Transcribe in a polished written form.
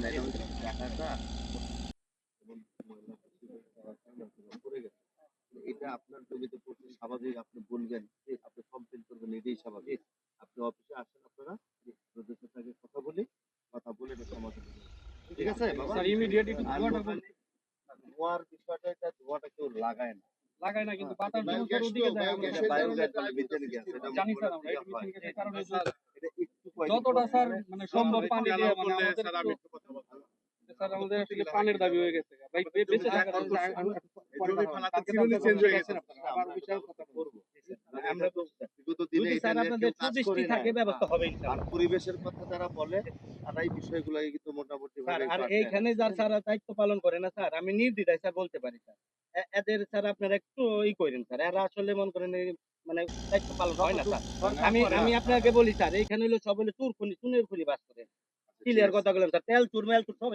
না, এটা হচ্ছে টাকাটা যেমন ময়লা পড়ে গেছে। এটা আপনার জমিতে পড়ছে স্বাভাবিক, আপনি বলবেন, আপনি কমপ্লেইন করবেন, এটাই স্বাভাবিক। আপনি অফিসে আসেন, আপনারা ওদের সাথে আগে কথা বলি, কথা বলে এটা সমাধান হবে। ঠিক আছে বাবা? স্যার ইমিডিয়েট একটু আর ধোঁয়াটা বন্ধ ধোঁয়ার বিষয়টা, এটা ধোঁয়াটা কেউ লাগায় না। লাগায় না, কিন্তু হ্যাঁ, বাতাস যখন স্যার ওদিকে যায় আমরা এটা বায়োগ্যাস বলে, মিথেন গ্যাস। এটা জানি বলে স্যার, আমরা ইয়া এটা হয়। মিথেন গ্যাসের কারণে এটা একটু কয়দিন যতটা পরে স্যার মানে মানে সম্ভব পানি দিয়ে মানে আমাদের স্যার আমি একটু কথা বলবো। স্যার আমাদের আসলে পানির দাবি হয়ে গেছে ভাই, বেঁচে থাকার জন্য। জমি ফালাতে চিরুনি চেঞ্জ হয়ে গেছে। আবার বিষয়ে কথা বলবো। আমরা তো বিগত দিনে যদি এটা স্যার নিয়ে আপনাদের কেউ কাজ সুদৃষ্টি করি থাকে নাই। ব্যবস্থা হবে আর ইনশাআল্লাহ। পরিবেশের কথা যারা বলে তারা এই বিষয়গুলো কিন্তু মোটামুটি স্যার ভাবে আর এইখানে যার স্যার দায়িত্ব পালন করে না স্যার, আমি নির্দ্বিধায় স্যার বলতে পারি স্যার, এদের স্যার আপনারা একটু করেন স্যার, এরা আসলে মনে করেন মানে দায়িত্ব পালন হয় না স্যার। আমি আমি আপনাকে বলি স্যার, এইখানে হলো সব হলো চুনের খুলি বাস করে ক্লিয়ার কথা বললাম স্যার, তেল চুর মেল চুর সব